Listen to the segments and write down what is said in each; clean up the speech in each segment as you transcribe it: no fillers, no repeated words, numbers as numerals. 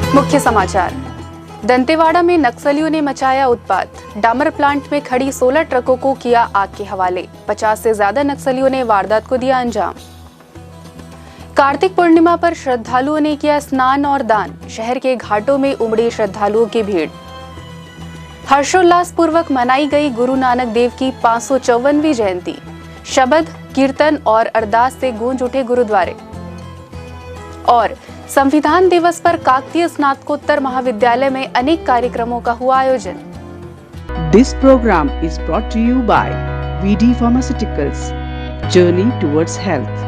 मुख्य समाचार। दंतेवाड़ा में नक्सलियों ने मचाया उत्पात। डामर प्लांट में खड़ी 16 ट्रकों को किया आग के हवाले। 50 से ज्यादा नक्सलियों ने वारदात को दिया अंजाम। कार्तिक पूर्णिमा पर श्रद्धालुओं ने किया स्नान और दान। शहर के घाटों में उमड़ी श्रद्धालुओं की भीड़। हर्षोल्लास पूर्वक मनाई गई गुरु नानक देव की 554वीं जयंती। शबद, कीर्तन और अरदास से गूंज उठे गुरुद्वारे। और संविधान दिवस पर काकतीय स्नातकोत्तर महाविद्यालय में अनेक कार्यक्रमों का हुआ आयोजन। This program is brought to you by VD Pharmaceuticals, Journey towards Health।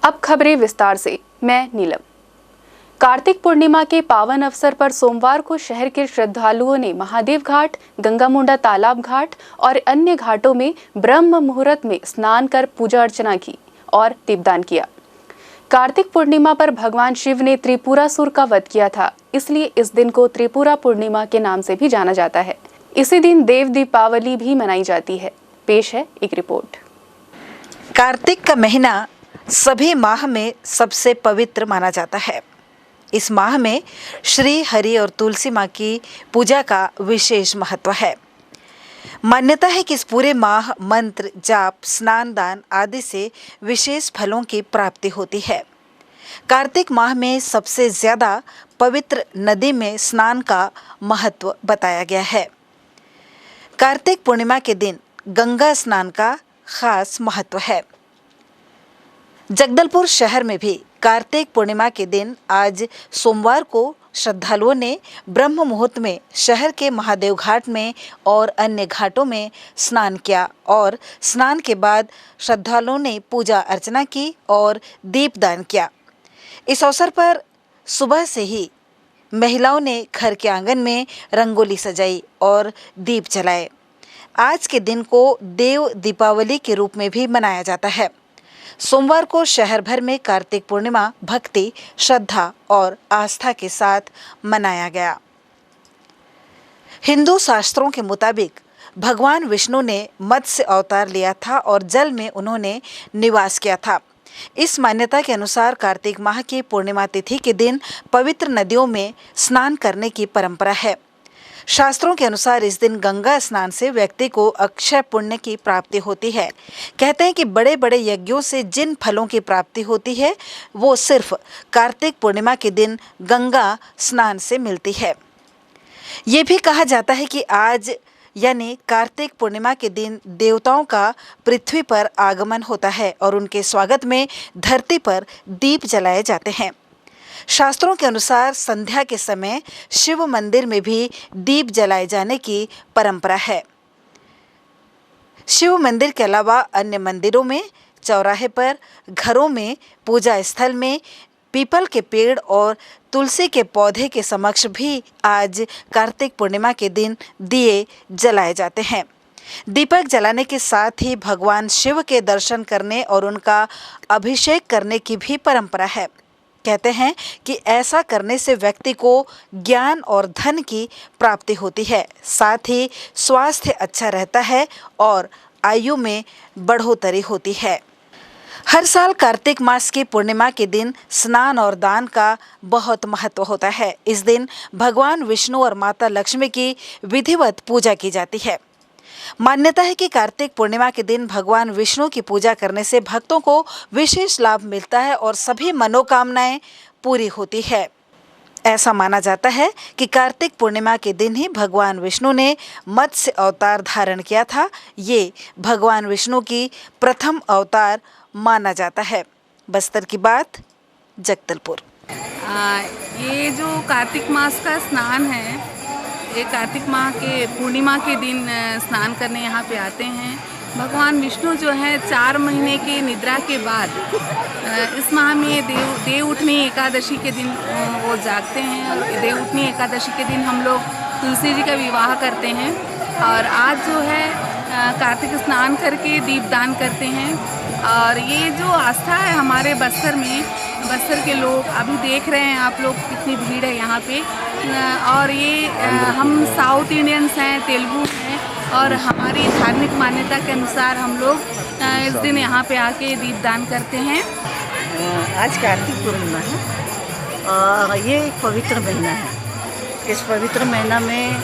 अब खबरें विस्तार से। मैं नीलम। कार्तिक पूर्णिमा के पावन अवसर पर सोमवार को शहर के श्रद्धालुओं ने महादेव घाट, गंगा मुंडा तालाब घाट और अन्य घाटों में ब्रह्म मुहूर्त में स्नान कर पूजा अर्चना की और दीपदान किया। कार्तिक पूर्णिमा पर भगवान शिव ने त्रिपुरासुर का वध किया था, इसलिए इस दिन को त्रिपुरा पूर्णिमा के नाम से भी जाना जाता है। इसी दिन देव दीपावली भी मनाई जाती है। पेश है एक रिपोर्ट। कार्तिक का महीना सभी माह में सबसे पवित्र माना जाता है। इस माह में श्री हरि और तुलसी माँ की पूजा का विशेष महत्व है। मान्यता है कि इस पूरे माह मंत्र, जाप, स्नान दान आदि से विशेष फलों की प्राप्ति होती है। कार्तिक माह में सबसे ज़्यादा पवित्र नदी में स्नान का महत्व बताया गया है। कार्तिक पूर्णिमा के दिन गंगा स्नान का खास महत्व है। जगदलपुर शहर में भी कार्तिक पूर्णिमा के दिन आज सोमवार को श्रद्धालुओं ने ब्रह्म मुहूर्त में शहर के महादेव घाट में और अन्य घाटों में स्नान किया और स्नान के बाद श्रद्धालुओं ने पूजा अर्चना की और दीपदान किया। इस अवसर पर सुबह से ही महिलाओं ने घर के आंगन में रंगोली सजाई और दीप जलाए। आज के दिन को देव दीपावली के रूप में भी मनाया जाता है। सोमवार को शहर भर में कार्तिक पूर्णिमा भक्ति, श्रद्धा और आस्था के साथ मनाया गया। हिंदू शास्त्रों के मुताबिक भगवान विष्णु ने मत्स्य अवतार लिया था और जल में उन्होंने निवास किया था। इस मान्यता के अनुसार कार्तिक माह की पूर्णिमा तिथि के दिन पवित्र नदियों में स्नान करने की परंपरा है। शास्त्रों के अनुसार इस दिन गंगा स्नान से व्यक्ति को अक्षय पुण्य की प्राप्ति होती है। कहते हैं कि बड़े बड़े यज्ञों से जिन फलों की प्राप्ति होती है वो सिर्फ कार्तिक पूर्णिमा के दिन गंगा स्नान से मिलती है। ये भी कहा जाता है कि आज यानी कार्तिक पूर्णिमा के दिन देवताओं का पृथ्वी पर आगमन होता है और उनके स्वागत में धरती पर दीप जलाए जाते हैं। शास्त्रों के अनुसार संध्या के समय शिव मंदिर में भी दीप जलाए जाने की परंपरा है। शिव मंदिर के अलावा अन्य मंदिरों में, चौराहे पर, घरों में, पूजा स्थल में पीपल के पेड़ और तुलसी के पौधे के समक्ष भी आज कार्तिक पूर्णिमा के दिन दिए जलाए जाते हैं। दीपक जलाने के साथ ही भगवान शिव के दर्शन करने और उनका अभिषेक करने की भी परंपरा है। कहते हैं कि ऐसा करने से व्यक्ति को ज्ञान और धन की प्राप्ति होती है, साथ ही स्वास्थ्य अच्छा रहता है और आयु में बढ़ोतरी होती है। हर साल कार्तिक मास की पूर्णिमा के दिन स्नान और दान का बहुत महत्व होता है। इस दिन भगवान विष्णु और माता लक्ष्मी की विधिवत पूजा की जाती है। मान्यता है कि कार्तिक पूर्णिमा के दिन भगवान विष्णु की पूजा करने से भक्तों को विशेष लाभ मिलता है और सभी मनोकामनाएं पूरी होती है। ऐसा माना जाता है कि कार्तिक पूर्णिमा के दिन ही भगवान विष्णु ने मत्स्य अवतार धारण किया था। ये भगवान विष्णु की प्रथम अवतार माना जाता है। बस्तर की बात, जगदलपुर। ये जो कार्तिक मास का स्नान है, ये कार्तिक माह के पूर्णिमा के दिन स्नान करने यहाँ पे आते हैं। भगवान विष्णु जो है 4 महीने की निद्रा के बाद इस माह में देव उठनी एकादशी के दिन वो जागते हैं और देव उठनी एकादशी के दिन हम लोग तुलसी जी का विवाह करते हैं और आज जो है कार्तिक स्नान करके दीपदान करते हैं। और ये जो आस्था है हमारे बस्तर में, बस्तर के लोग अभी देख रहे हैं आप लोग कितनी भीड़ है यहाँ पे। और ये हम साउथ इंडियंस हैं, तेलुगु हैं और हमारी धार्मिक मान्यता के अनुसार हम लोग इस दिन यहाँ पे आके दीपदान करते हैं। आज कार्तिक पूर्णिमा है। ये एक पवित्र महीना है। इस पवित्र महीना में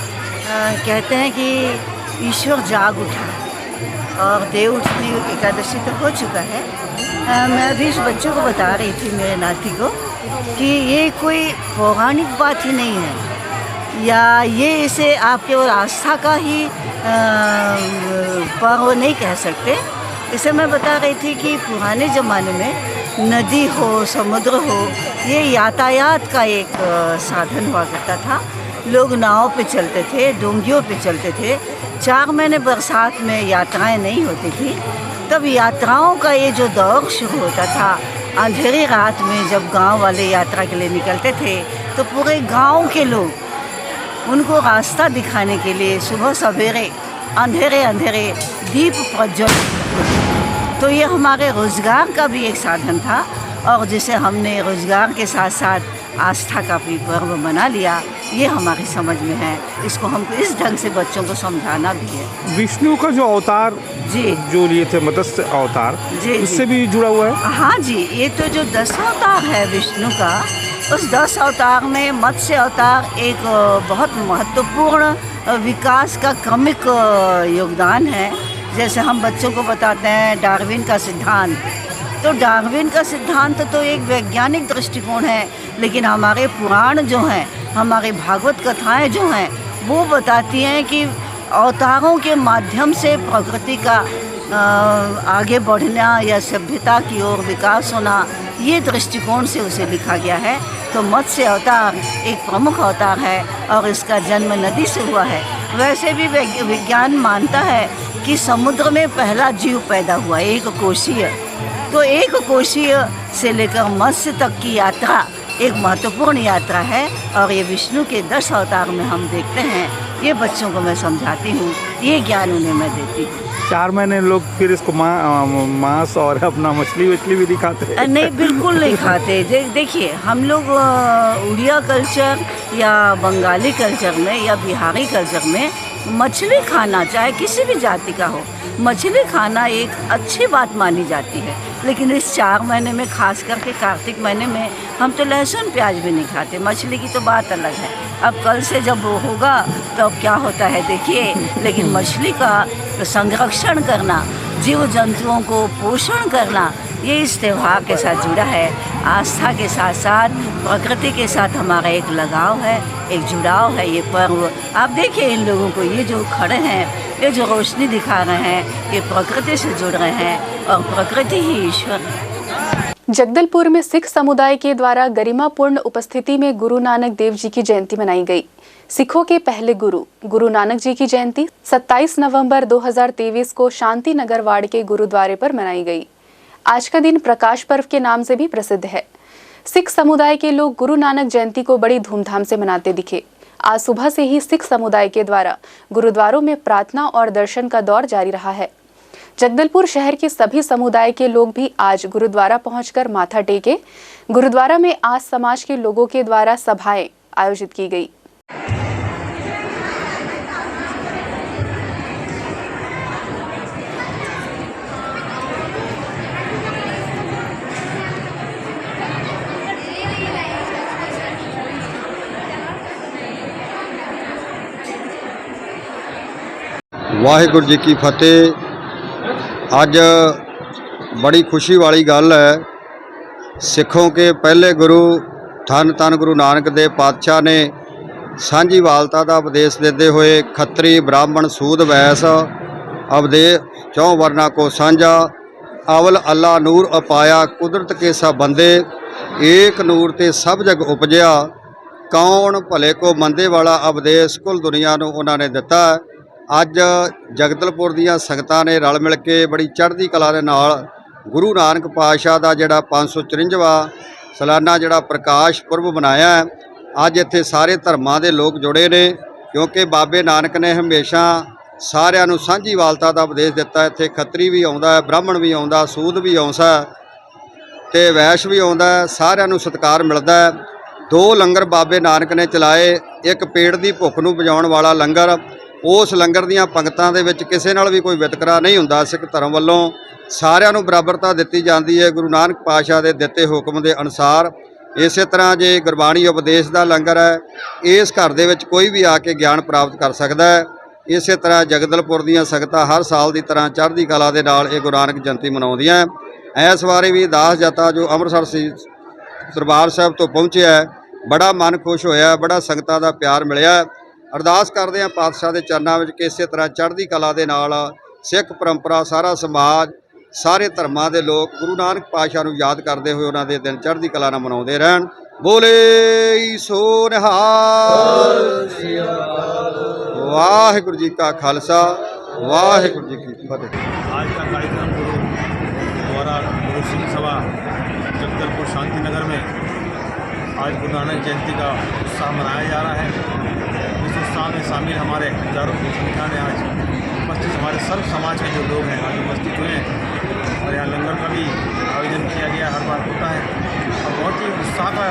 कहते हैं कि ईश्वर जाग उठा और देव उठनी एकादशी तो हो चुका है। मैं अभी इस बच्चों को बता रही थी, मेरे नाती को, कि ये कोई पौराणिक बात ही नहीं है या ये इसे आप केवल आस्था का ही पर्व नहीं कह सकते। इसे मैं बता रही थी कि पुराने ज़माने में नदी हो, समुद्र हो, ये यातायात का एक साधन हुआ करता था। लोग नाव पे चलते थे, डोंगियों पे चलते थे। 4 महीने बरसात में यात्राएं नहीं होती थी। तब यात्राओं का ये जो दौर शुरू होता था, अंधेरी रात में जब गांव वाले यात्रा के लिए निकलते थे तो पूरे गांव के लोग उनको रास्ता दिखाने के लिए सुबह सवेरे अंधेरे अंधेरे दीप प्रज्वलित। तो ये हमारे रोज़गार का भी एक साधन था और जिसे हमने रोज़गार के साथ साथ आस्था का भी पर्व बना लिया। ये हमारी समझ में है। इसको हमको इस ढंग से बच्चों को समझाना भी है। विष्णु का जो अवतार जी जो लिए थे, मत्स्य अवतार, जी, इससे जी। भी जुड़ा हुआ है। हाँ जी, ये तो जो 10 अवतार है विष्णु का, उस 10 अवतार में मत्स्य अवतार एक बहुत महत्वपूर्ण विकास का क्रमिक योगदान है। जैसे हम बच्चों को बताते हैं डार्विन का सिद्धांत, तो डार्विन का सिद्धांत तो एक वैज्ञानिक दृष्टिकोण है, लेकिन हमारे पुराण जो हैं, हमारे भागवत कथाएं जो हैं, वो बताती हैं कि अवतारों के माध्यम से प्रकृति का आगे बढ़ना या सभ्यता की ओर विकास होना, ये दृष्टिकोण से उसे लिखा गया है। तो मत्स्य अवतार एक प्रमुख अवतार है और इसका जन्म नदी से हुआ है। वैसे भी विज्ञान मानता है कि समुद्र में पहला जीव पैदा हुआ, एक कोशीय। तो एक कोशीय से लेकर मत्स्य तक की यात्रा एक महत्वपूर्ण यात्रा है और ये विष्णु के 10 अवतार में हम देखते हैं। ये बच्चों को मैं समझाती हूँ, ये ज्ञान उन्हें मैं देती हूँ। 4 महीने लोग फिर इसको मांस और अपना मछली भी नहीं खाते। नहीं, बिल्कुल नहीं खाते। देखिए, हम लोग उड़िया कल्चर या बंगाली कल्चर में या बिहारी कल्चर में मछली खाना, चाहे किसी भी जाति का हो, मछली खाना एक अच्छी बात मानी जाती है। लेकिन इस 4 महीने में, खास करके कार्तिक महीने में, हम तो लहसुन प्याज भी नहीं खाते। मछली की तो बात अलग है। अब कल से जब वो होगा तो अब क्या होता है देखिए। लेकिन मछली का संरक्षण करना, जीव जंतुओं को पोषण करना, ये इस त्यौहार के साथ जुड़ा है। आस्था के साथ साथ प्रकृति के साथ हमारा एक लगाव है, एक जुड़ाव है। ये पर्व आप देखिए, इन लोगों को, ये जो खड़े हैं, ये जो रोशनी दिखा रहे हैं, ये प्रकृति से जुड़ रहे हैं और प्रकृति ही ईश्वर है। जगदलपुर में सिख समुदाय के द्वारा गरिमापूर्ण उपस्थिति में गुरु नानक देव जी की जयंती मनाई गई। सिखों के पहले गुरु नानक जी की जयंती 27 नवंबर 2023 को शांति नगर वार्ड के गुरुद्वारे पर मनाई गई। आज का दिन प्रकाश पर्व के नाम से भी प्रसिद्ध है। सिख समुदाय के लोग गुरु नानक जयंती को बड़ी धूमधाम से मनाते दिखे। आज सुबह से ही सिख समुदाय के द्वारा गुरुद्वारों में प्रार्थना और दर्शन का दौर जारी रहा है। जगदलपुर शहर के सभी समुदाय के लोग भी आज गुरुद्वारा पहुंचकर माथा टेके। गुरुद्वारा में आज समाज के लोगों के द्वारा सभाएं आयोजित की गई। ਵਾਹਿਗੁਰੂ ਜੀ ਕੀ ਫਤਿਹ। ਅੱਜ बड़ी खुशी वाली गल है, सिखों के पहले गुरु धन धन गुरु नानक देव पातशाह ने सांझीवालता का उपदेश देते हुए खत्री ब्राह्मण सूद वैस उपदेश 4 वर्णा को साझा अवल अल्लाह नूर अपाया कुदरत के सब बंदे एक नूर ते सब जग उपजया कौन भले को मंदे वाला उपदेश कुल दुनिया नूं उन्होंने दिता। अज जगदलपुर दीयां संगतां ने रल मिल के बड़ी चढ़दी कला दे नाल गुरु नानक पातशाह का जिहड़ा 554वां सालाना जिहड़ा प्रकाश पुरब मनाया है। अज इत्थे सारे धर्मां दे लोग जुड़े ने, क्योंकि बाबे नानक ने हमेशा सारिआं नूं सांझीवालता का उपदेश दिता। इत्थे खत्री भी आउंदा है, ब्राह्मण भी आउंदा, सूद भी आउंदा ते वैश भी आउंदा, सारिआं नूं सत्कार मिलदा है। 2 लंगर बाबे नानक ने चलाए, एक पेड़ की भुख नूं बुझाउण वाला लंगर। उस लंगर दीयां पंगतां दे विच किसे नाल भी कोई वितकरा नहीं हुंदा। सिख धर्म वल्लों सारिआं नूं बराबरता दित्ती जांदी है। गुरु नानक पातशाह दे दित्ते हुक्म दे अनुसार ਇਸੇ ਤਰ੍ਹਾਂ ਜੇ ਗੁਰਬਾਣੀ ਉਪਦੇਸ਼ ਦਾ ਲੰਗਰ ਹੈ, ਇਸ ਘਰ ਦੇ ਵਿੱਚ ਕੋਈ ਵੀ ਆ ਕੇ ਗਿਆਨ ਪ੍ਰਾਪਤ ਕਰ ਸਕਦਾ ਹੈ। ਇਸੇ ਤਰ੍ਹਾਂ ਜਗਦਲਪੁਰ ਦੀਆਂ ਸੰਗਤਾਂ ਹਰ ਸਾਲ ਦੀ ਤਰ੍ਹਾਂ ਚੜ੍ਹਦੀ ਕਲਾ ਦੇ ਨਾਲ ਇਹ ਗੁਰੂ ਨਾਨਕ ਜਯੰਤੀ ਮਨਾਉਂਦੀਆਂ। ਇਸ ਵਾਰੀ ਵੀ ਦਾਸ ਜਥਾ ਜੋ ਅੰਮ੍ਰਿਤਸਰ ਸੀ ਦਰਬਾਰ ਸਾਹਿਬ ਤੋਂ ਪਹੁੰਚਿਆ ਹੈ, ਬੜਾ ਮਨ ਖੁਸ਼ ਹੋਇਆ, ਬੜਾ ਸੰਗਤਾਂ ਦਾ ਪਿਆਰ ਮਿਲਿਆ। ਅਰਦਾਸ ਕਰਦੇ ਹਾਂ ਪਾਤਸ਼ਾਹ ਦੇ ਚਰਨਾਂ ਵਿੱਚ ਕਿ ਇਸੇ ਤਰ੍ਹਾਂ ਚੜ੍ਹਦੀ ਕਲਾ ਦੇ ਨਾਲ ਸਿੱਖ ਪਰੰਪਰਾ, ਸਾਰਾ ਸਮਾਜ, ਸਾਰੇ ਧਰਮਾਂ ਦੇ ਲੋਕ ਗੁਰੂ ਨਾਨਕ ਪਾਤਸ਼ਾਹ ਨੂੰ ਯਾਦ ਕਰਦੇ ਹੋਏ ਉਹਨਾਂ ਦੇ ਦਿਨ ਚੜ੍ਹਦੀ ਕਲਾ ਨਾਲ ਮਨਾਉਂਦੇ ਰਹਿਣ। ਬੋਲੇ ਸੋ ਨਿਹਾਲ। ਵਾਹਿਗੁਰੂ जी का खालसा, वाहिगुरु जी की फतेह। आज का कार्यक्रम गुरु द्वारा गुरु सिंह सभा जगदलपुर शांति नगर में आज गुरु नानक जयंती का उत्साह मनाया जा रहा है। इस उत्साह में शामिल हमारे हजारों की संख्या में आज उपस्थित हमारे सर्व समाज के जो लोग हैं आज उपस्थित हुए हैं और यहाँ लंगर का भी आयोजन किया गया, हर बार होता है और बहुत ही उत्साह का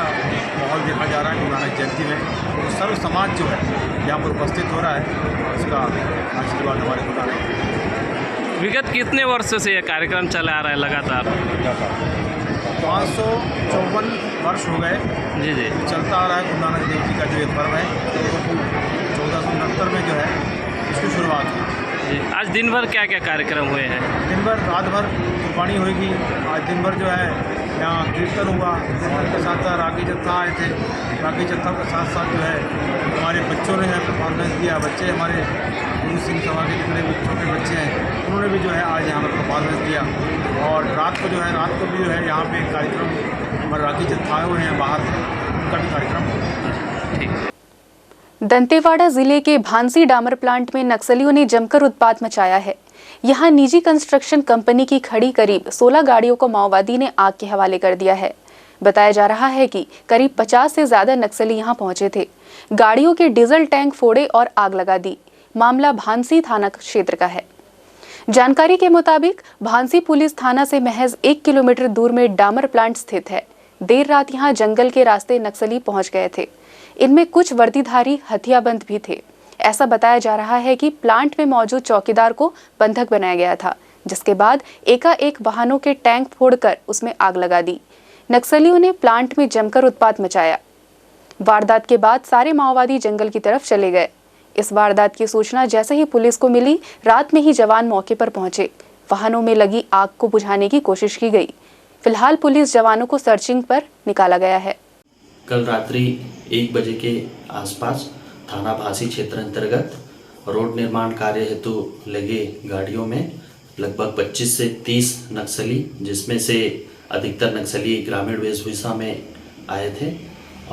माहौल देखा जा रहा है गुरु नानक जयंती में। तो सर्व समाज जो है यहाँ पर उपस्थित हो रहा है, उसका आशीर्वाद हमारे गुरु नानक। विगत कितने वर्षों से यह कार्यक्रम चला आ रहा है लगातार? 554 वर्ष हो गए जी जी चलता आ रहा है गुरु नानक देव जी का जो ये पर्व है। 1469 में जो है इसकी शुरुआत हुई। जी, आज दिन भर क्या क्या कार्यक्रम हुए हैं? दिन भर रात भर गुरबाणी होगी। आज दिन भर जो है यहाँ कीर्तन हुआ, कीर्तन के साथ साथ रागी जत्था आए थे। रागी जत्था के साथ साथ जो है हमारे बच्चों ने परफॉर्मेंस दिया। बच्चे हमारे गुरु सिंह सभा के जितने भी छोटे बच्चे हैं उन्होंने भी जो है आज यहाँ पर परफॉर्मेंस दिया। और रात को भी जो है यहाँ पे कार्यक्रम हमारे रागी जत्था आए हुए हैं बाहर से, उनका भी कार्यक्रम होगा। ठीक। दंतेवाड़ा जिले के भांसी डामर प्लांट में नक्सलियों ने जमकर उत्पात मचाया है। यहां निजी कंस्ट्रक्शन कंपनी की खड़ी करीब 16 गाड़ियों को माओवादी ने आग के हवाले कर दिया है। बताया जा रहा है कि करीब 50 से ज्यादा नक्सली यहां पहुंचे थे। गाड़ियों के डीजल टैंक फोड़े और आग लगा दी। मामला भांसी थाना क्षेत्र का है। जानकारी के मुताबिक भांसी पुलिस थाना से महज 1 किलोमीटर दूर में डामर प्लांट स्थित है। देर रात यहां जंगल के रास्ते नक्सली पहुंच गए थे। इनमें कुछ वर्दीधारी हथियारबंद भी थे। ऐसा बताया जा रहा है कि प्लांट में मौजूद चौकीदार को बंधक बनाया गया था, जिसके बाद एकाएक वाहनों के टैंक फोड़कर उसमें आग लगा दी। नक्सलियों ने प्लांट में जमकर उत्पात मचाया। वारदात के बाद सारे माओवादी जंगल की तरफ चले गए। इस वारदात की सूचना जैसे ही पुलिस को मिली, रात में ही जवान मौके पर पहुंचे। वाहनों में लगी आग को बुझाने की कोशिश की गई। फिलहाल पुलिस जवानों को सर्चिंग पर निकाला गया है। कल रात्रि 1 बजे के आसपास थाना भांसी क्षेत्र अंतर्गत रोड निर्माण कार्य हेतु लगे गाड़ियों में लगभग 25 से 30 नक्सली, जिसमें से अधिकतर नक्सली ग्रामीण वेशभूषा में आए थे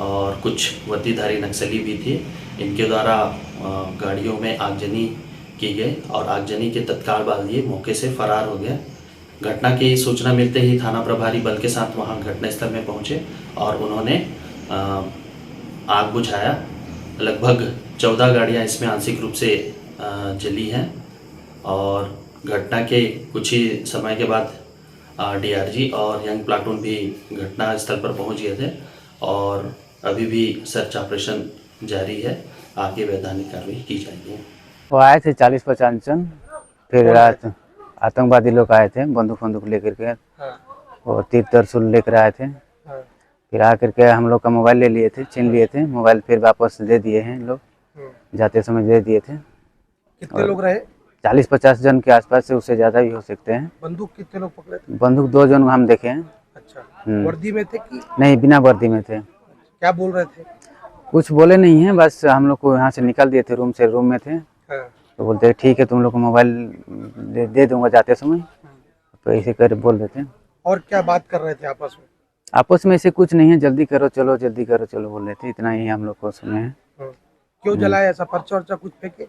और कुछ वर्दीधारी नक्सली भी थे। इनके द्वारा गाड़ियों में आगजनी की गई और आगजनी के तत्काल बाद ये मौके से फरार हो गया। घटना की सूचना मिलते ही थाना प्रभारी बल के साथ वहां घटनास्थल में पहुंचे और उन्होंने आग बुझाया। लगभग 14 गाड़ियां इसमें आंशिक रूप से जली हैं और घटना के कुछ ही समय के बाद डीआरजी और यंग प्लाटून भी घटना स्थल पर पहुंच गए थे और अभी भी सर्च ऑपरेशन जारी है। आगे वैधानिक कार्रवाई की जाएगी। वो आए थे 40-50 जन, फिर रात आतंकवादी लोग आए थे बंदूक लेकर के और तीर तरसुल लेकर आए थे। फिर आकर के हम लोग का मोबाइल ले लिए थे, छीन लिए थे मोबाइल, फिर वापस दे दिए हैं लोग, जाते समय दे दिए थे। कितने लोग रहे? 40-50 जन के आसपास से, उससे ज़्यादा भी हो सकते हैं। बंदूक कितने लोग पकड़े थे? बंदूक 2 जन हम देखे हैं। अच्छा, वर्दी में थे कि नहीं? बिना वर्दी में थे। क्या बोल रहे थे? कुछ बोले नहीं है, बस हम लोग को यहाँ से निकाल दिए थे, रूम में थे। तो बोलते ठीक है तुम लोग को मोबाइल दे दूंगा जाते समय, तो ऐसे कर बोल देते हैं। और क्या बात कर रहे थे आपस में? आपस में ऐसे कुछ नहीं है, जल्दी करो चलो बोल रहे थे, इतना ही हम लोग को सुने हैं। क्यों जलाया ऐसा? पर्चा वर्चा कुछ फेंके?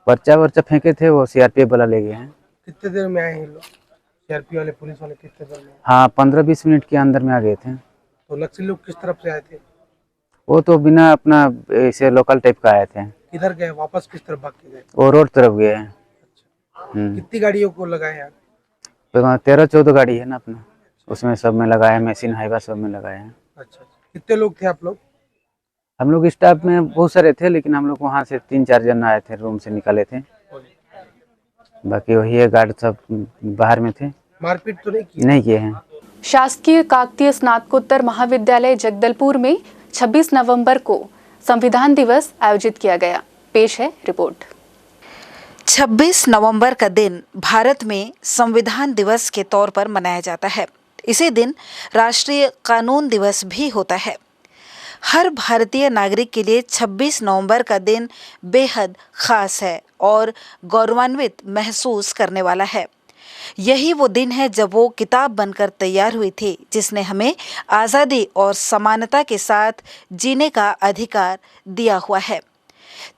पर्चा वर्चा फेंके थे, वो सीआरपीएफ वाला ले गए हैं। कितने देर में आए हैं लोग? सीआरपीएफ वाले पुलिस वाले कितने देर में? हाँ 15-20 मिनट के अंदर में आ गए थे। तो नक्सली लोग किस तरफ से आए थे? वो तो बिना अपना ऐसे लोकल टाइप का आए थे। किधर गए? वापस किस तरफ भाग के गए? वो रोड तरफ गए हैं। कितनी गाड़ियों को लगाए हैं? 13-14 गाड़ी है ना अपना, उसमें सब में लगाया, मशीन हाईवा सब में लगाया है। अच्छा, कितने लोग थे आप लोग? हम लोग स्टाफ में बहुत सारे थे, लेकिन हम लोग वहाँ से 3-4 जन आए थे, रूम से निकाले थे। बाकी वही है, गार्ड सब बाहर में थे। मारपीट तो नहीं की? नहीं किए हैं। शासकीय काकतीय स्नातकोत्तर महाविद्यालय जगदलपुर में 26 नवंबर को संविधान दिवस आयोजित किया गया। पेश है रिपोर्ट। 26 नवंबर का दिन भारत में संविधान दिवस के तौर पर मनाया जाता है। इसी दिन राष्ट्रीय कानून दिवस भी होता है। हर भारतीय नागरिक के लिए 26 नवंबर का दिन बेहद खास है और गौरवान्वित महसूस करने वाला है। यही वो दिन है जब वो किताब बनकर तैयार हुई थी, जिसने हमें आज़ादी और समानता के साथ जीने का अधिकार दिया हुआ है।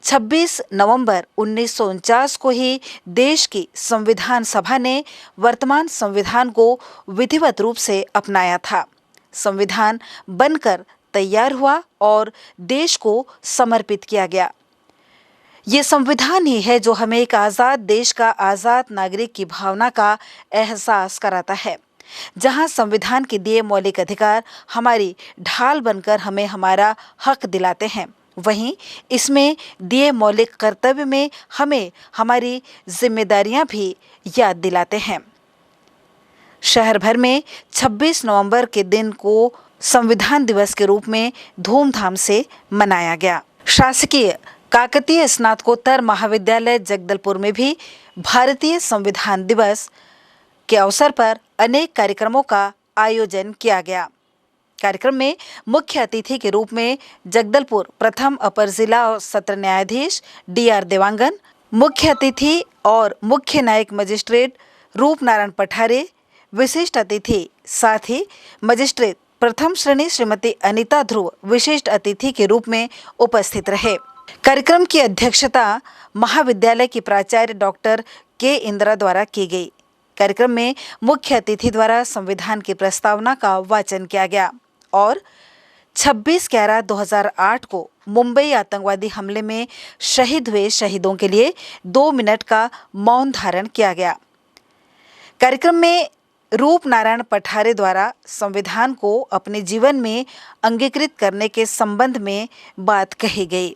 26 नवंबर 1949 को ही देश की संविधान सभा ने वर्तमान संविधान को विधिवत रूप से अपनाया था। संविधान बनकर तैयार हुआ और देश को समर्पित किया गया। ये संविधान ही है जो हमें एक आज़ाद देश का आज़ाद नागरिक की भावना का एहसास कराता है, जहां संविधान के दिए मौलिक अधिकार हमारी ढाल बनकर हमें हमारा हक दिलाते हैं, वहीं इसमें दिए मौलिक कर्तव्य में हमें हमारी जिम्मेदारियां भी याद दिलाते हैं। शहर भर में 26 नवंबर के दिन को संविधान दिवस के रूप में धूमधाम से मनाया गया। शासकीय काकतीय स्नातकोत्तर महाविद्यालय जगदलपुर में भी भारतीय संविधान दिवस के अवसर पर अनेक कार्यक्रमों का आयोजन किया गया। कार्यक्रम में मुख्य अतिथि के रूप में जगदलपुर प्रथम अपर जिला और सत्र न्यायाधीश DR देवांगन, मुख्य अतिथि और मुख्य न्यायिक मजिस्ट्रेट रूपनारायण पठारे, विशिष्ट अतिथि साथ ही मजिस्ट्रेट प्रथम श्रेणी श्रीमती अनीता ध्रुव विशिष्ट अतिथि के रूप में उपस्थित रहे। कार्यक्रम की अध्यक्षता महाविद्यालय की प्राचार्य डॉक्टर के इंदिरा द्वारा की गई। कार्यक्रम में मुख्य अतिथि द्वारा संविधान की प्रस्तावना का वाचन किया गया और 26/11/2008 को मुंबई आतंकवादी हमले में शहीद हुए शहीदों के लिए 2 मिनट का मौन धारण किया गया। कार्यक्रम में रूपनारायण पठारे द्वारा संविधान को अपने जीवन में अंगीकृत करने के संबंध में बात कही गई।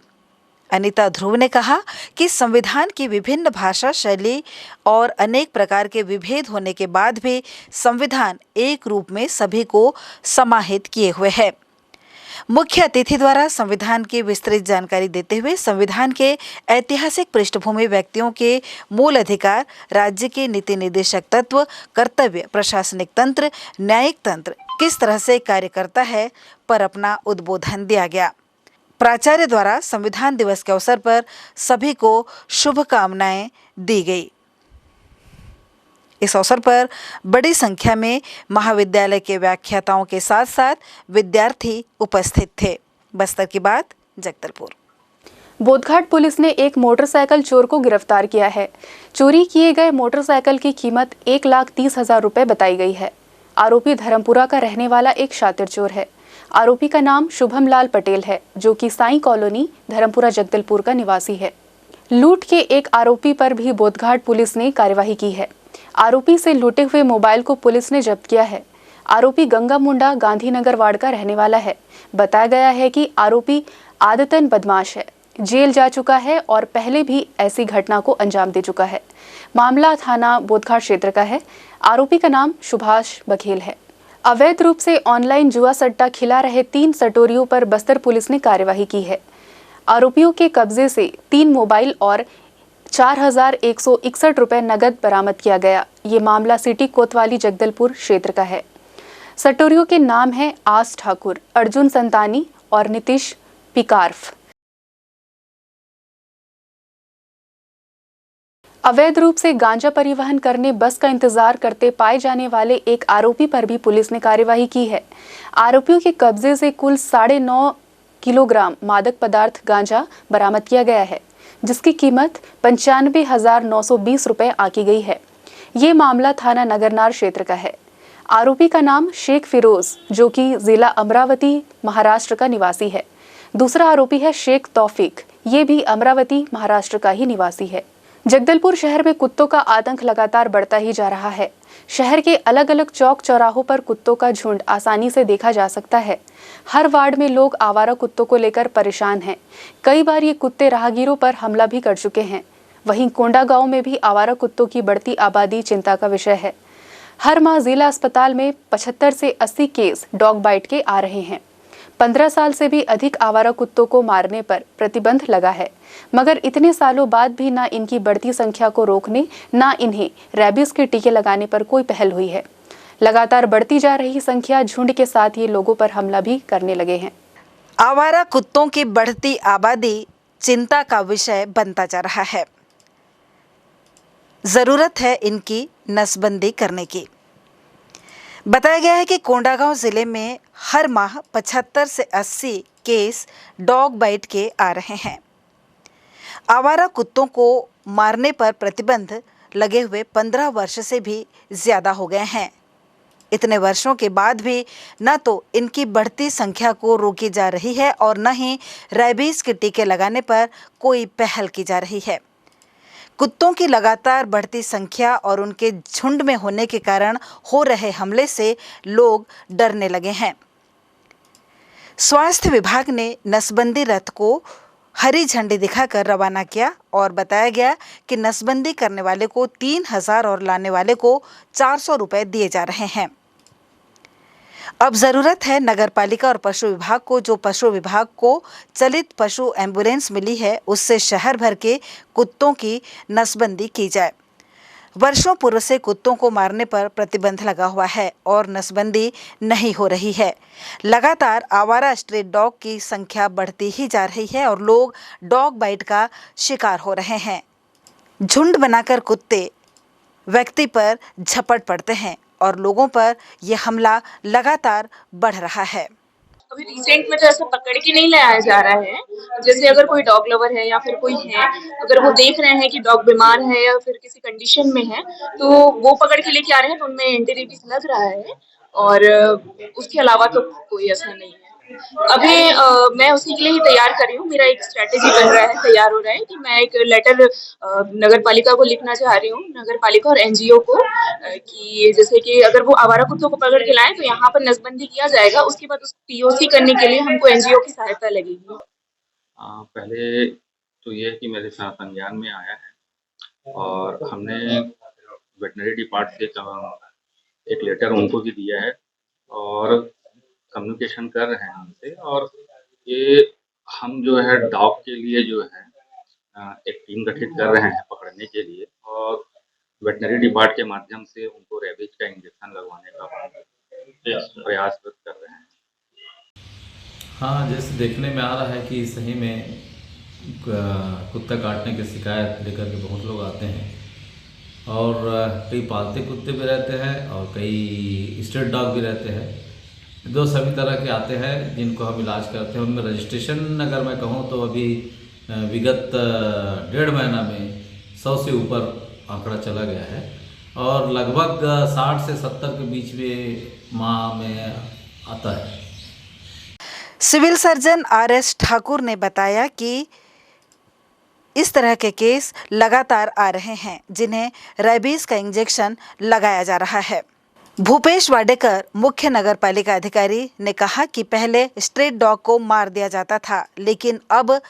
अनीता ध्रुव ने कहा कि संविधान की विभिन्न भाषा शैली और अनेक प्रकार के विभेद होने के बाद भी संविधान एक रूप में सभी को समाहित किए हुए है। मुख्य अतिथि द्वारा संविधान की विस्तृत जानकारी देते हुए संविधान के ऐतिहासिक पृष्ठभूमि, व्यक्तियों के मूल अधिकार, राज्य के नीति निर्देशक तत्व, कर्तव्य, प्रशासनिक तंत्र, न्यायिक तंत्र किस तरह से कार्य करता है पर अपना उद्बोधन दिया गया। प्राचार्य द्वारा संविधान दिवस के अवसर पर सभी को शुभकामनाएं दी गई। इस अवसर पर बड़ी संख्या में महाविद्यालय के व्याख्याताओं के साथ साथ विद्यार्थी उपस्थित थे। बस्तर की बात, जगदलपुर। बोधघाट पुलिस ने एक मोटरसाइकिल चोर को गिरफ्तार किया है। चोरी किए गए मोटरसाइकिल की कीमत 1,30,000 रुपए बताई गई है। आरोपी धर्मपुरा का रहने वाला एक शातिर चोर है। आरोपी का नाम शुभम लाल पटेल है, जो कि साई कॉलोनी धर्मपुरा जगदलपुर का निवासी है। लूट के एक आरोपी पर भी बोधघाट पुलिस ने कार्यवाही की है। आरोपी से लूटे हुए मोबाइल को पुलिस ने जब्त किया है। आरोपी गंगा मुंडा गांधीनगर वार्ड का रहने वाला है। बताया गया है कि आरोपी आदतन बदमाश है, जेल जा चुका है और पहले भी ऐसी घटना को अंजाम दे चुका है। मामला थाना बोधघाट क्षेत्र का है। आरोपी का नाम सुभाष बघेल है। अवैध रूप से ऑनलाइन जुआ सट्टा खिला रहे 3 सटोरियों पर बस्तर पुलिस ने कार्यवाही की है। आरोपियों के कब्जे से 3 मोबाइल और 4,161 रुपए नगद बरामद किया गया। ये मामला सिटी कोतवाली जगदलपुर क्षेत्र का है। सटोरियों के नाम है आस ठाकुर, अर्जुन संतानी और नीतीश पिकारफ। अवैध रूप से गांजा परिवहन करने बस का इंतजार करते पाए जाने वाले एक आरोपी पर भी पुलिस ने कार्यवाही की है। आरोपियों के कब्जे से कुल 9.5 किलोग्राम मादक पदार्थ गांजा बरामद किया गया है, जिसकी कीमत 95,920 रुपए आंकी गई है। ये मामला थाना नगरनार क्षेत्र का है। आरोपी का नाम शेख फिरोज, जो कि जिला अमरावती महाराष्ट्र का निवासी है। दूसरा आरोपी है शेख तौफीक, ये भी अमरावती महाराष्ट्र का ही निवासी है। जगदलपुर शहर में कुत्तों का आतंक लगातार बढ़ता ही जा रहा है। शहर के अलग अलग चौक चौराहों पर कुत्तों का झुंड आसानी से देखा जा सकता है। हर वार्ड में लोग आवारा कुत्तों को लेकर परेशान हैं। कई बार ये कुत्ते राहगीरों पर हमला भी कर चुके हैं। वहीं कोंडा गांव में भी आवारा कुत्तों की बढ़ती आबादी चिंता का विषय है। हर माह जिला अस्पताल में 75 से 80 केस डॉग बाइट के आ रहे हैं। 15 साल से भी अधिक आवारा कुत्तों को मारने पर प्रतिबंध लगा है, मगर इतने सालों बाद भी ना इनकी बढ़ती संख्या को रोकने, ना इन्हें रैबीज के टीके लगाने पर कोई पहल हुई है। लगातार बढ़ती जा रही संख्या झुंड के साथ ये लोगों पर हमला भी करने लगे हैं। आवारा कुत्तों की बढ़ती आबादी चिंता का विषय बनता जा रहा है। जरूरत है इनकी नसबंदी करने की। बताया गया है कि कोंडागांव जिले में हर माह 75 से 80 केस डॉग बाइट के आ रहे हैं। आवारा कुत्तों को मारने पर प्रतिबंध लगे हुए 15 वर्ष से भी ज़्यादा हो गए हैं। इतने वर्षों के बाद भी न तो इनकी बढ़ती संख्या को रोकी जा रही है और न ही रैबीज के टीके लगाने पर कोई पहल की जा रही है। कुत्तों की लगातार बढ़ती संख्या और उनके झुंड में होने के कारण हो रहे हमले से लोग डरने लगे हैं। स्वास्थ्य विभाग ने नसबंदी रथ को हरी झंडी दिखाकर रवाना किया और बताया गया कि नसबंदी करने वाले को 3000 और लाने वाले को 400 रुपए दिए जा रहे हैं। अब जरूरत है नगर पालिका और पशु विभाग को, जो पशु विभाग को चलित पशु एम्बुलेंस मिली है, उससे शहर भर के कुत्तों की नसबंदी की जाए। वर्षों पूर्व से कुत्तों को मारने पर प्रतिबंध लगा हुआ है और नसबंदी नहीं हो रही है। लगातार आवारा स्ट्रीट डॉग की संख्या बढ़ती ही जा रही है और लोग डॉग बाइट का शिकार हो रहे हैं। झुंड बनाकर कुत्ते व्यक्ति पर झपट पड़ते हैं और लोगों पर यह हमला लगातार बढ़ रहा है। अभी रिसेंट में तो ऐसा पकड़ के नहीं लाया जा रहा है। जैसे अगर कोई डॉग लवर है या फिर कोई है, अगर वो देख रहे हैं कि डॉग बीमार है या फिर किसी कंडीशन में है, तो वो पकड़ के लेके आ रहे हैं, तो उनमें एंटी रेबीज लग रहा है और उसके अलावा तो कोई ऐसा नहीं है। अभी मैं उसी के लिए ही तैयार कर रही हूँ। मेरा एक स्ट्रेटेजी बन रहा है, तैयार हो रहा है कि मैं एक लेटर नगर पालिका को लिखना चाह रही हूँ, नगर पालिका और एनजीओ को, कि जैसे कि अगर वो आवारा कुत्तों को पकड़ के लाएं तो यहाँ पर नसबंदी किया जाएगा। उसके बाद उस पीओसी करने के लिए हमको एनजीओ की सहायता लगेगी। पहले तो ये है कि मेरे साथ संज्ञान में आया है और हमने वेटनरी डिपार्ट से एक लेटर उनको भी दिया है और कम्युनिकेशन कर रहे हैं उनसे। और ये हम जो है डॉग के लिए जो है एक टीम गठित कर रहे हैं पकड़ने के लिए, और वेटनरी डिपार्ट के माध्यम से उनको रेबीज का इंजेक्शन लगवाने का प्रयास कर रहे हैं। हाँ, जैसे देखने में आ रहा है कि सही में कुत्ता काटने की शिकायत लेकर के बहुत लोग आते हैं और कई पालते कुत्ते भी रहते हैं और कई स्ट्रीट डॉग भी रहते हैं। दो सभी तरह के आते हैं जिनको हम इलाज करते हैं। उनमें रजिस्ट्रेशन अगर मैं कहूँ तो अभी विगत 1.5 महीना में 100 से ऊपर आंकड़ा चला गया है और लगभग 60 से 70 के बीच में माह में आता है। Civil surgeon RS. ठाकुर ने बताया कि इस तरह के केस लगातार आ रहे हैं जिन्हें रैबीज का इंजेक्शन लगाया जा रहा है। भूपेश वाडेकर मुख्य नगर पालिका अधिकारी ने कहा कि पहले स्ट्रीट डॉग को मार दिया जाता था, लेकिन अब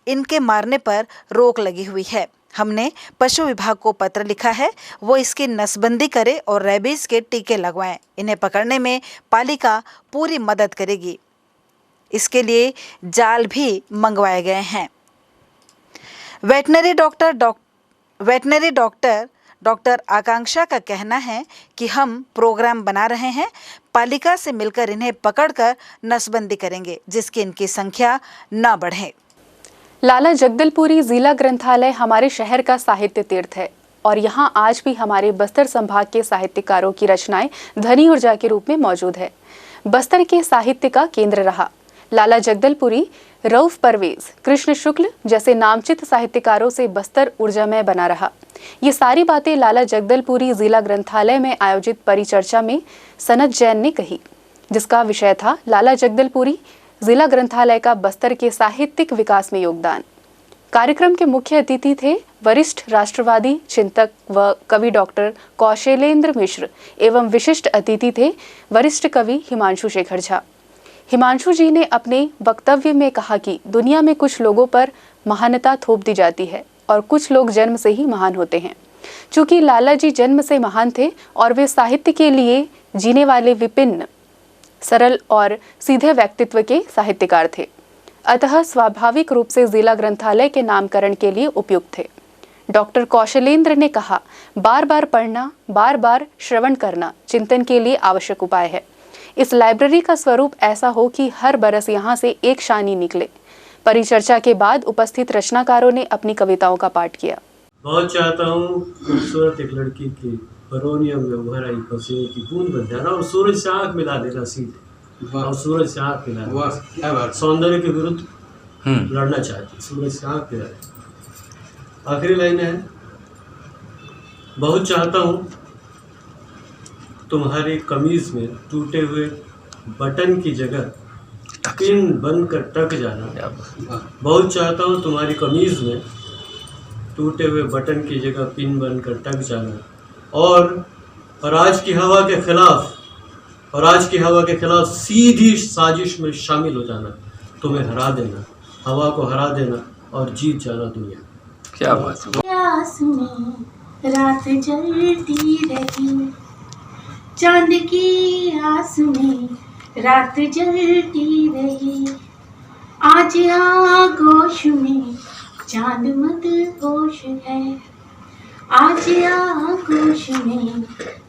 इनके मारने पर रोक लगी हुई है। हमने पशु विभाग को पत्र लिखा है, वो इसकी नसबंदी करे और रैबीज के टीके लगवाएं। इन्हें पकड़ने में पालिका पूरी मदद करेगी। इसके लिए जाल भी मंगवाए गए हैं। वेटनरी डॉक्टर आकांक्षा का कहना है कि हम प्रोग्राम बना रहे हैं, पालिका से मिलकर इन्हें पकड़कर नसबंदी करेंगे जिसकी इनकी संख्या न बढ़े। लाला जगदलपुरी जिला ग्रंथालय हमारे शहर का साहित्य तीर्थ है और यहाँ आज भी हमारे बस्तर संभाग के साहित्यकारों की रचनाएं धनी ऊर्जा के रूप में मौजूद है। बस्तर के साहित्य का केंद्र रहा लाला जगदलपुरी, रऊफ परवेज, कृष्ण शुक्ल जैसे नामचित साहित्यकारों से बस्तर ऊर्जामय बना रहा। ये सारी बातें लाला जगदलपुरी जिला ग्रंथालय में आयोजित परिचर्चा में सनत जैन ने कही, जिसका विषय था लाला जगदलपुरी जिला ग्रंथालय का बस्तर के साहित्यिक विकास में योगदान। कार्यक्रम के मुख्य अतिथि थे वरिष्ठ राष्ट्रवादी चिंतक व कवि डॉक्टर कौशलेंद्र मिश्र एवं विशिष्ट अतिथि थे वरिष्ठ कवि हिमांशु शेखर झा। हिमांशु जी ने अपने वक्तव्य में कहा कि दुनिया में कुछ लोगों पर महानता थोप दी जाती है और कुछ लोग जन्म से ही महान होते हैं। चूंकि लाला जी जन्म से महान थे और वे साहित्य के लिए जीने वाले विपिन सरल और सीधे व्यक्तित्व के साहित्यकार थे, अतः स्वाभाविक रूप से जिला ग्रंथालय के नामकरण के लिए उपयुक्त थे। डॉक्टर कौशलेंद्र ने कहा, बार बार पढ़ना, बार बार श्रवण करना चिंतन के लिए आवश्यक उपाय है। इस लाइब्रेरी का स्वरूप ऐसा हो कि हर बरस यहाँ से एक शानी निकले। परिचर्चा के बाद उपस्थित रचनाकारों ने अपनी कविताओं का पाठ किया। बहुत चाहता हूँ खूबसूरत एक लड़की की बरौनिया में उभर आई पसीने की बूंद बन जाना और सूरज से आँख मिला देना सीधे, और सूरज से आँख मिला देना। सौंदर्य के विरुद्ध लड़ना चाहती, सूरज से आँख मिला देना। आखिरी लाइन है, बहुत चाहता हूँ तुम्हारी कमीज में टूटे हुए बटन की जगह पिन बनकर टक जाना। बहुत चाहता हूँ तुम्हारी कमीज में टूटे हुए बटन की जगह पिन बनकर टक जाना, और आज की हवा के खिलाफ सीधी साजिश में शामिल हो जाना, तुम्हें हरा देना, हवा को हरा देना और जीत जाना दुनिया। क्या बात है। रात जलती रही, चांद की आस में रात जलती रही, आज आगोश में चांद मत होश है, आज आगोश में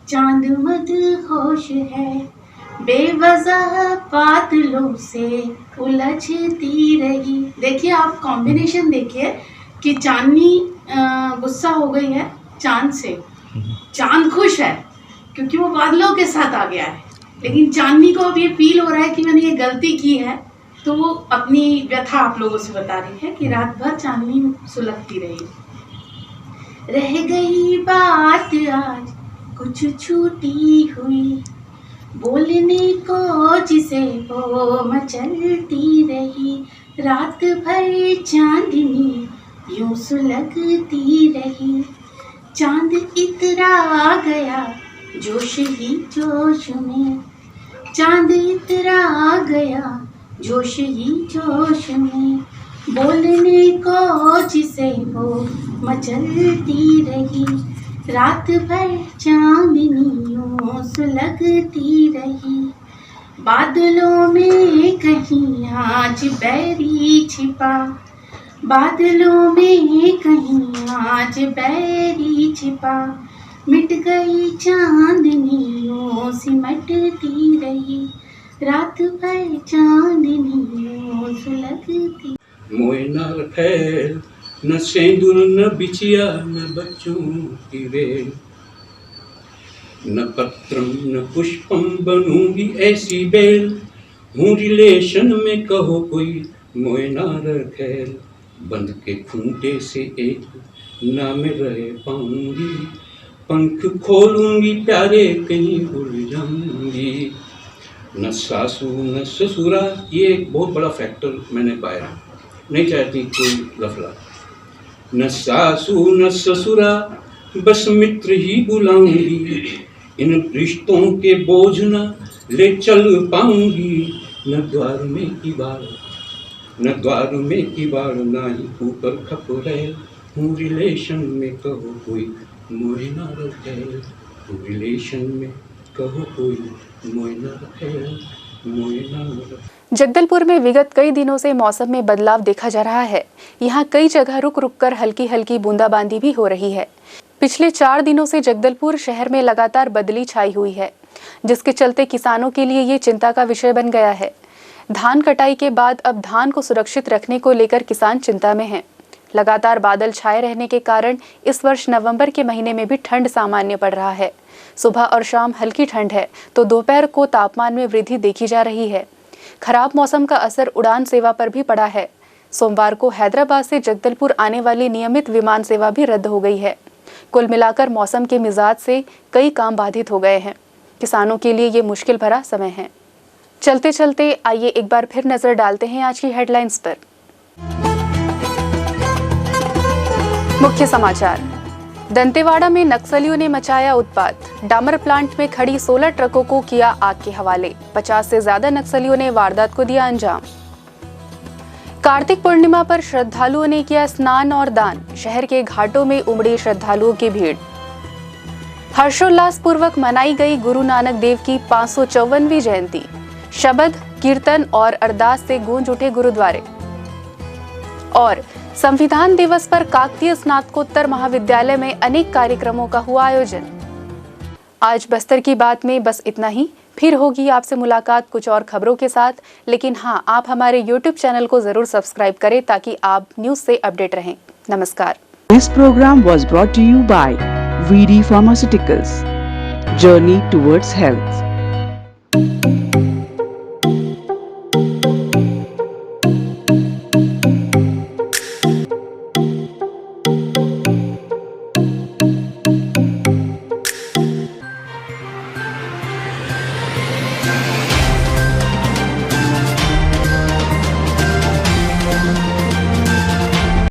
चांद मत होश है, बेवजह बादलों से उलझती रही। देखिए आप कॉम्बिनेशन देखिए कि चांदनी गुस्सा हो गई है चांद से, चांद खुश है क्योंकि वो बादलों के साथ आ गया है, लेकिन चांदनी को अब ये फील हो रहा है कि मैंने ये गलती की है, तो वो अपनी व्यथा आप लोगों से बता रही है कि रात भर चांदनी सुलगती रही। रह गई बात आज कुछ छूटी हुई, बोलने को जिसे वो मचलती रही, रात भर चांदनी यूं सुलगती रही, चांद इतरा गया जोश ही जोश में, चांद इतरा गया जोश ही जोश में, बोलने को जिसे वो मचलती रही, रात भर चांदनियों सुलगती रही, बादलों में कहीं आज बैरी छिपा, बादलों में कहीं आज बैरी छिपा, मिट गई चांदनियों सिमटती रही, रात भर चांदनियों सुलगती। मोए न खैर न सेंदूर न बिछिया न बच्चों की रेल, न पत्रम न पुष्पम बनूंगी ऐसी बेल, हूँ रिलेशन में कहो कोई मोए न खैर, बंद के खूंटे से एक ना में रह पाऊंगी, पंख खोलूंगी प्यारे कहीं उड़ जाऊंगी, न सासू न ससुरा। ये एक बहुत बड़ा फैक्टर मैंने पाया, नहीं चाहती कोई लफड़ा, न सासू न ससुरा बस मित्र ही बुलाऊंगी, इन रिश्तों के बोझ न ले चल पाऊंगी, न द्वार में किवाड़ न द्वार में किवाड़, ना ही ऊपर खपरेल, हूँ रिलेशन में कहो कोई मोए ना रखे, हूँ रिलेशन में कहो कोई मोए ना रखे, मोए ना रखे। जगदलपुर में विगत कई दिनों से मौसम में बदलाव देखा जा रहा है। यहाँ कई जगह रुक रुक कर हल्की हल्की बूंदाबांदी भी हो रही है। पिछले 4 दिनों से जगदलपुर शहर में लगातार बदली छाई हुई है, जिसके चलते किसानों के लिए ये चिंता का विषय बन गया है। धान कटाई के बाद अब धान को सुरक्षित रखने को लेकर किसान चिंता में हैं। लगातार बादल छाए रहने के कारण इस वर्ष नवंबर के महीने में भी ठंड सामान्य पड़ रहा है। सुबह और शाम हल्की ठंड है तो दोपहर को तापमान में वृद्धि देखी जा रही है। खराब मौसम का असर उड़ान सेवा पर भी पड़ा है। सोमवार को हैदराबाद से जगदलपुर आने वाली नियमित विमान सेवा भी रद्द हो गई है। कुल मिलाकर मौसम के मिजाज से कई काम बाधित हो गए हैं। किसानों के लिए ये मुश्किल भरा समय है। चलते चलते आइए एक बार फिर नजर डालते हैं आज की हेडलाइंस पर। मुख्य समाचार। दंतेवाड़ा में नक्सलियों ने मचाया उत्पात। डामर प्लांट में खड़ी 16 ट्रकों को किया आग के हवाले। 50 से ज्यादा नक्सलियों ने वारदात को दिया अंजाम। कार्तिक पूर्णिमा पर श्रद्धालुओं ने किया स्नान और दान। शहर के घाटों में उमड़ी श्रद्धालुओं की भीड़। हर्षोल्लास पूर्वक मनाई गई गुरु नानक देव की 554वीं जयंती। शबद, कीर्तन और अरदास से गूंज उठे गुरुद्वारे। और संविधान दिवस पर काकतीय स्नातकोत्तर महाविद्यालय में अनेक कार्यक्रमों का हुआ आयोजन। आज बस्तर की बात में बस इतना ही। फिर होगी आपसे मुलाकात कुछ और खबरों के साथ, लेकिन हाँ, आप हमारे YouTube चैनल को जरूर सब्सक्राइब करें ताकि आप न्यूज से अपडेट रहें। नमस्कार। This program was brought to you by VD Pharmaceuticals. Journey towards health.